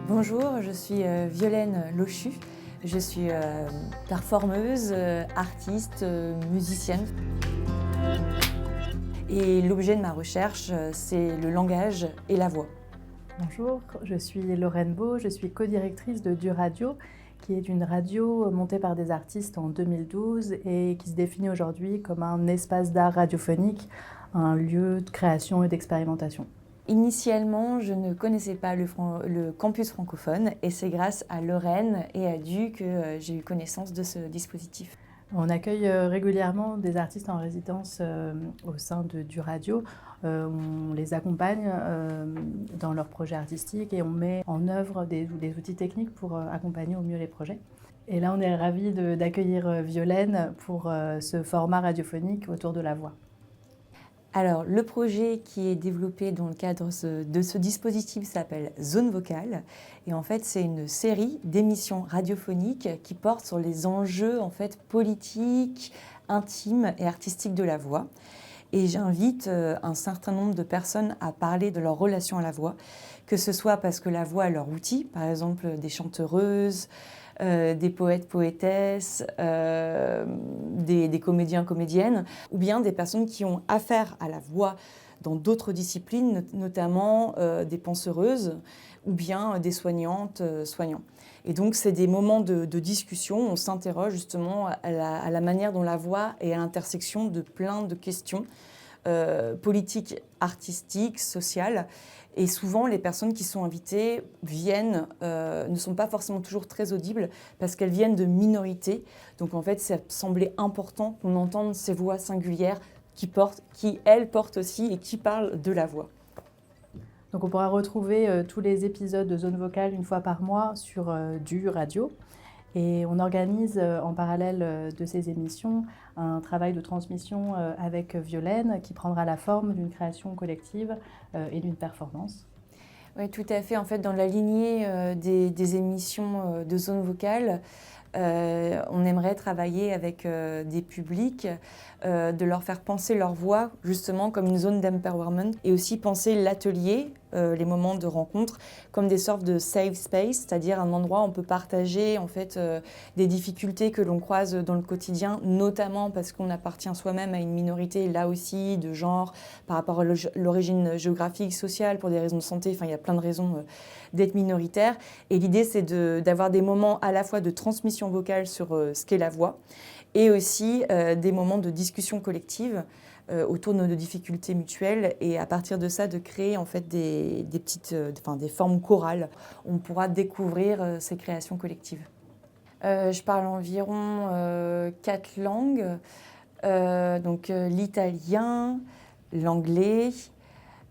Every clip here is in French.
Bonjour, je suis Violaine Lochu. Je suis performeuse, artiste, musicienne. Et l'objet de ma recherche, c'est le langage et la voix. Bonjour, je suis Lorraine Beau, je suis co-directrice de Du Radio, qui est une radio montée par des artistes en 2012 et qui se définit aujourd'hui comme un espace d'art radiophonique, un lieu de création et d'expérimentation. Initialement, je ne connaissais pas le campus francophone et c'est grâce à Lorraine et à Du que j'ai eu connaissance de ce dispositif. On accueille régulièrement des artistes en résidence au sein de Du Radio. On les accompagne dans leurs projets artistiques et on met en œuvre des outils techniques pour accompagner au mieux les projets. Et là, on est ravis d'accueillir Violaine pour ce format radiophonique autour de la voix. Alors, le projet qui est développé dans le cadre de ce dispositif s'appelle Zone Vocale. Et en fait, c'est une série d'émissions radiophoniques qui portent sur les enjeux politiques, intimes et artistiques de la voix. Et j'invite un certain nombre de personnes à parler de leur relation à la voix, que ce soit parce que la voix est leur outil, par exemple des chanteuses, des poètes, poétesses, des comédiens, comédiennes, ou bien des personnes qui ont affaire à la voix dans d'autres disciplines, notamment des penseuses ou bien des soignantes, soignants. Et donc, c'est des moments de discussion, on s'interroge justement à la manière dont la voix est à l'intersection de plein de questions politiques, artistiques, sociales. Et souvent, les personnes qui sont invitées ne sont pas forcément toujours très audibles parce qu'elles viennent de minorités. Donc en fait, ça semblait important qu'on entende ces voix singulières qui elles portent aussi et qui parlent de la voix. Donc on pourra retrouver tous les épisodes de Zone Vocale une fois par mois sur Du Radio. Et on organise en parallèle de ces émissions un travail de transmission avec Violaine qui prendra la forme d'une création collective et d'une performance. Oui, tout à fait. En fait, dans la lignée des émissions de Zone Vocale, on aimerait travailler avec des publics, de leur faire penser leur voix justement comme une zone d'empowerment et aussi penser l'atelier, les moments de rencontre, comme des sortes de safe space, c'est-à-dire un endroit où on peut partager en fait des difficultés que l'on croise dans le quotidien, notamment parce qu'on appartient soi-même à une minorité, là aussi, de genre, par rapport à l'origine géographique, sociale, pour des raisons de santé, enfin il y a plein de raisons d'être minoritaire. Et l'idée c'est d'avoir des moments à la fois de transmission vocale sur ce qu'est la voix, et aussi des moments de discussion collective autour de nos difficultés mutuelles et à partir de ça de créer en fait des formes chorales. On pourra découvrir ces créations collectives. Je parle environ 4 langues, donc l'italien, l'anglais,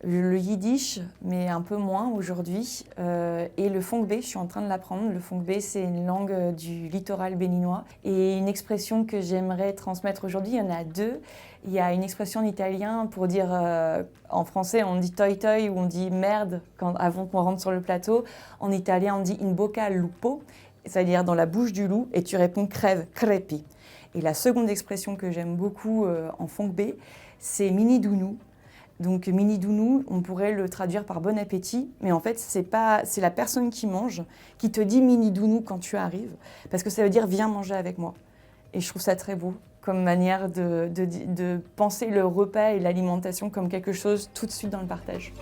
le yiddish, mais un peu moins aujourd'hui, et le fongbe, je suis en train de l'apprendre. Le fongbe, c'est une langue du littoral béninois. Et une expression que j'aimerais transmettre aujourd'hui, il y en a deux. Il y a une expression en italien pour dire, en français, on dit toi toi ou on dit merde avant qu'on rentre sur le plateau. En italien, on dit in bocca al lupo, c'est-à-dire dans la bouche du loup, et tu réponds crève, crepi. Et la seconde expression que j'aime beaucoup en fongbe, c'est mini dounou. Donc mini dounou, on pourrait le traduire par bon appétit, mais en fait c'est la personne qui mange qui te dit mini dounou quand tu arrives, parce que ça veut dire viens manger avec moi. Et je trouve ça très beau comme manière de penser le repas et l'alimentation comme quelque chose tout de suite dans le partage.